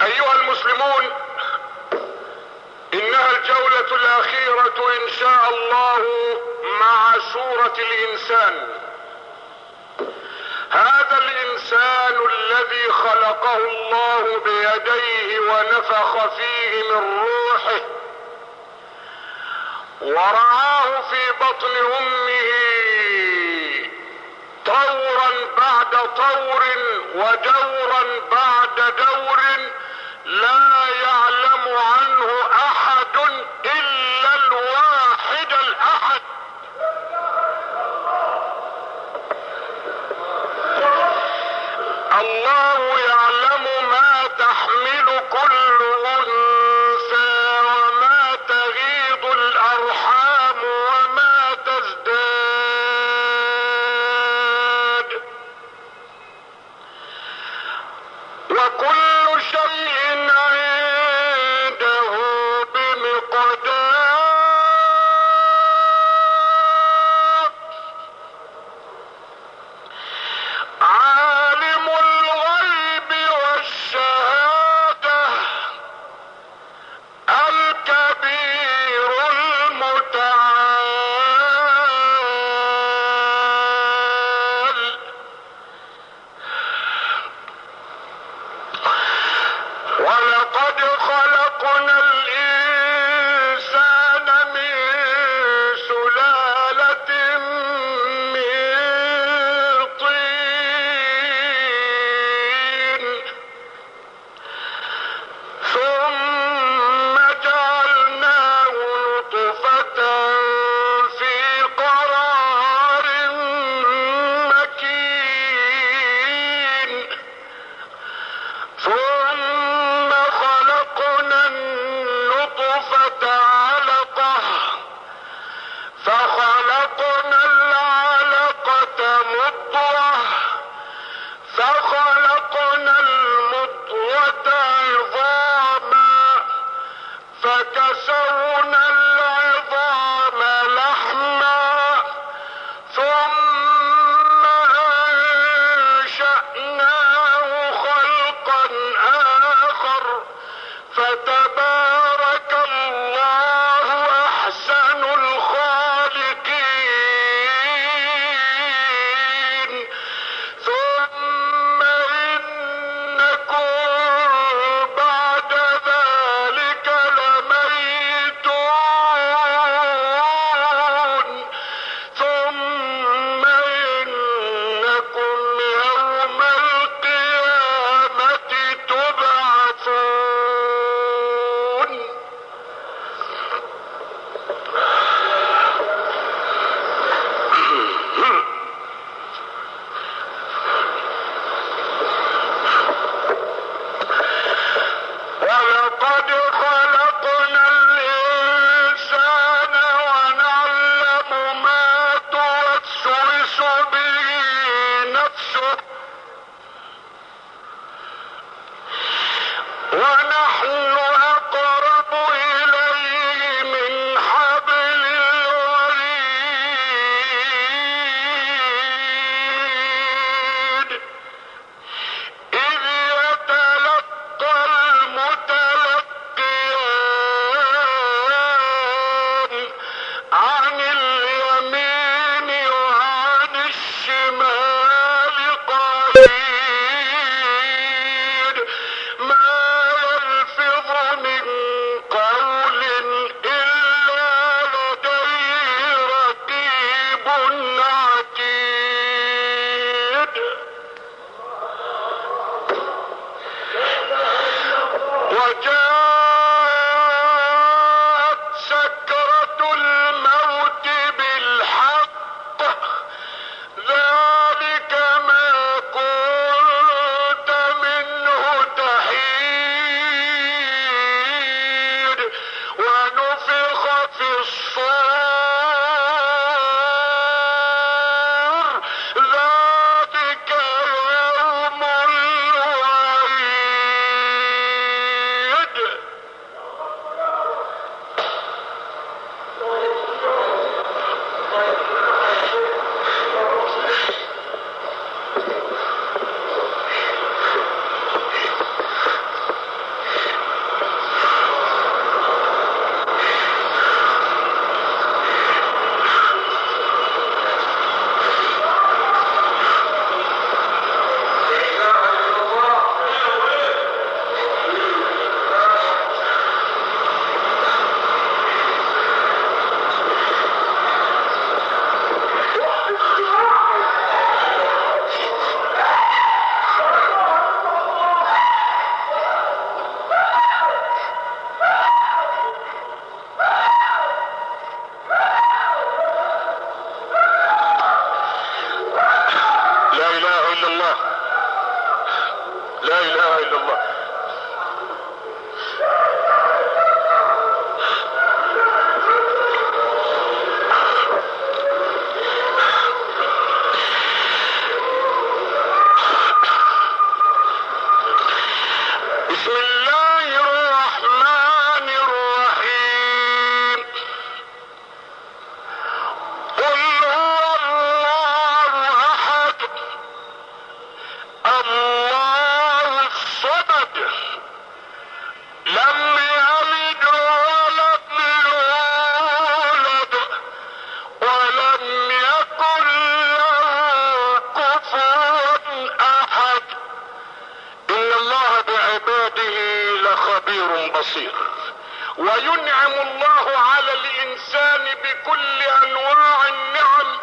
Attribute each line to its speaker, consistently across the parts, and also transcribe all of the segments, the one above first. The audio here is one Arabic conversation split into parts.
Speaker 1: ايها المسلمون، انها الجولة الاخيرة ان شاء الله مع سورة الانسان. هذا الانسان الذي خلقه الله بيديه ونفخ فيه من روحه ورعاه في بطن امه طورا بعد طور ودورا بعد دور لا يعلم عنه احد الا الواحد الاحد. الله يعلم ما تحمل كل انثى وما تغيض الارحام وما تزداد، وكل شيء عنده بمقدار. عالم الغيب والشهادة الكبير المتعال. ولقد خلقنا الإنسان من سلالة من طين ثم جعلناه نطفة في قرار مكين ثم خلقنا النطفة علقة فخلقنا العلقة مضغة فخلقنا المضغة عظاما فكسونا العظام لحما ثم أنشأناه خلقا آخر فتبارك الله أحسن الخالقين. ثم إنكم بعد ذلك لميتون ثم إنكم يوم القيامة تبعثون. ولقد خلقنا الإنسان ونعلم ما توسوس به نفسه ونحن أقرب إليه من حبل الوريد إذ يتلقى المتلقيان عن اليمين وعن الشمال قعيد ما يلفظ لا اله الا الله. بسم الله الرحمن الرحيم. قل هو الله احد الله الصمد لم يلد ولم يولد ولم يكن له كفوا احد. ان الله بعباده لخبير بصير. وينعم الله على الانسان بكل انواع النعم،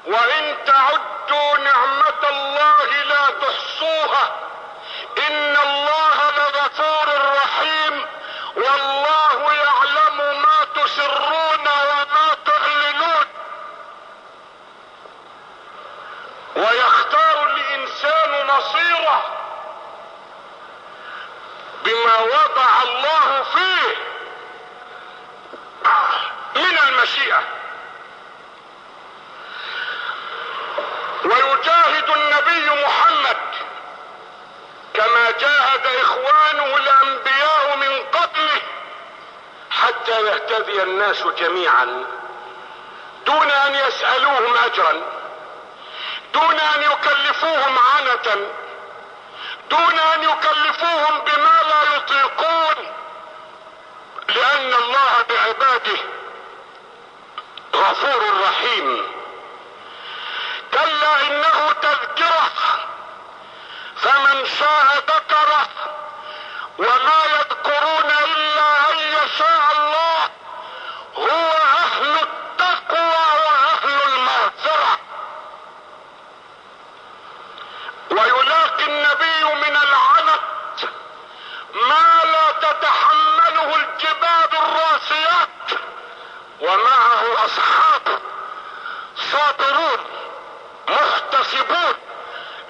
Speaker 1: وان تعدوا نعمة الله لا تحصوها. ان الله لغفور رحيم، والله يعلم ما تسرون وما تعلنون. ويختار الانسان مصيره بما وضع الله فيه من المشيئة. ويجاهد النبي محمد كما جاهد اخوانه الانبياء من قبله حتى يهتدي الناس جميعا دون ان يسألوهم اجرا، دون ان يكلفوهم عنة، دون ان يكلفوهم بما لا يطيقون، لان الله بعباده غفور رحيم. كلا انه تذكرة فمن شاء ذكره، وما يذكرون الا ان يشاء الله. هو اهل التقوى واهل المغفرة. ويلاقي النبي من العنت ما لا تتحمله الجبال الراسيات، ومعه اصحاب صابرون محتسبون،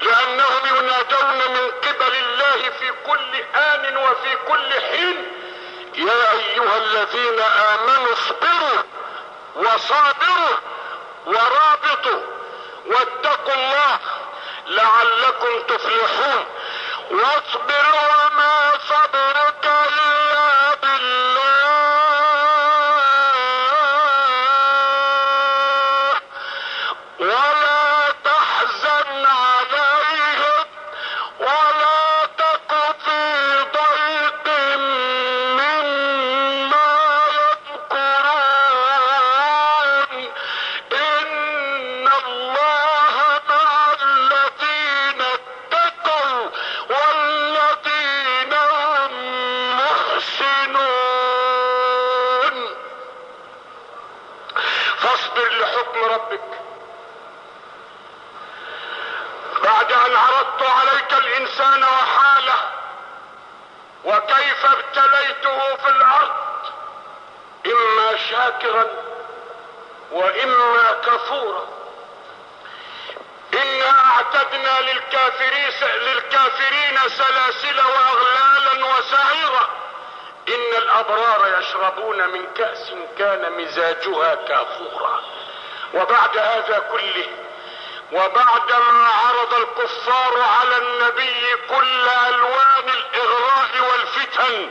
Speaker 1: لانهم ينادون من قبل الله في كل آن وفي كل حين: يا ايها الذين امنوا اصبروا وصابروا ورابطوا واتقوا الله لعلكم تفلحون. واصبر وما صبرك الا بالله ولا تحزن عليهم ولا تك في ضيق مما يذكرون. ان الله مع الذين اتقوا والذين هم محسنون. فاصبر لحكم ربك. بعد ان عرضت عليك الانسان وحاله وكيف ابتليته في الارض اما شاكرا واما كفورا، انا اعتدنا للكافرين سلاسل واغلالا وسعيرا. ان الابرار يشربون من كأس كان مزاجها كافورا. وبعد هذا كله، وبعدما عرض الكفار على النبي كل الوان الاغراء والفتن،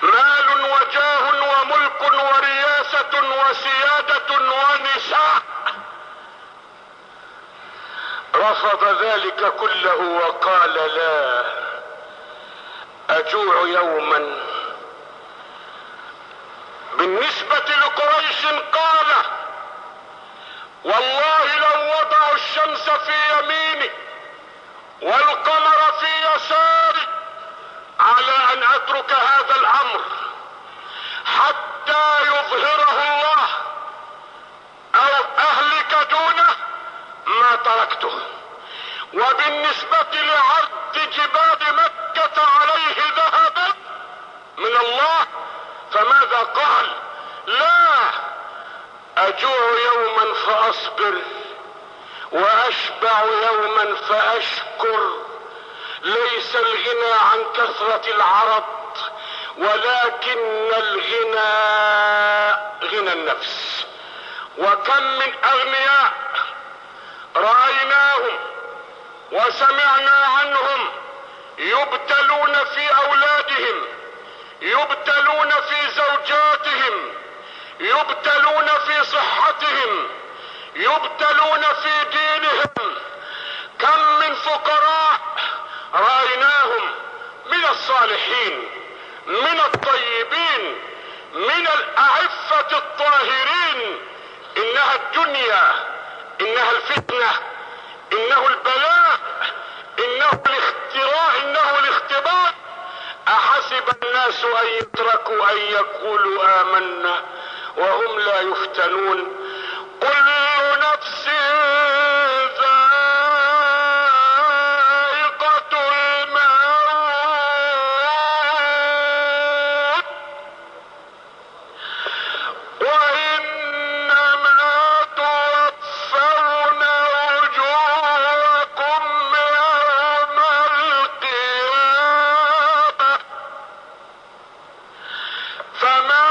Speaker 1: مال وجاه وملك ورياسة وسيادة ونساء، رفض ذلك كله وقال: لا اجوع يوما. بالنسبة لقريش قال: والله لو وضعوا الشمس في يميني والقمر في يساري على ان اترك هذا الامر حتى يظهره الله او اهلك دونه ما تركته. وبالنسبة لعرض جبال مكة عليه ذهبا من الله فماذا قال؟ لا اجوع يوما فاصبر واشبع يوما فاشكر. ليس الغنى عن كثرة العرض، ولكن الغنى غنى النفس. وكم من اغنياء رأيناهم وسمعنا عنهم يبتلون في اولادهم، يبتلون في زوجاتهم، يبتلون في صحتهم، يبتلون في دينهم. كم من فقراء رأيناهم من الصالحين، من الطيبين، من الأعفة الطاهرين. إنها الدنيا، إنها الفتنة، إنه البلاء، إنه الاختراع، إنه الاختبار. أحسب الناس أن يتركوا أن يقولوا آمنا وهم لا يفتنون. كل نفس ذائقة الموت وإنما توفون أجوركم يوم القيامة. فمن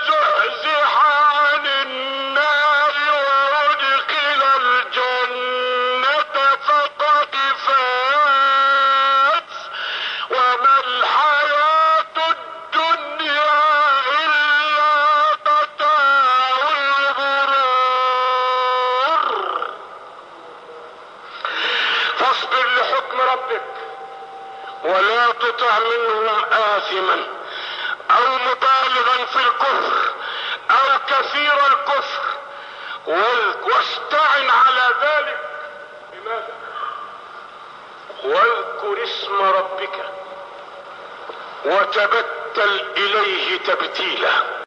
Speaker 1: زحزح عن النار وأدخل الجنة فقد فاز، وما الحياة الدنيا إلا متاع الغرور. فاصبر لحكم ربك ولا تطع منهم آثما أو مبالغا في الكفر أو كثير الكفر، واستعن على ذلك. لماذا؟ واذكر اسم ربك وتبتل إليه تبتيلا.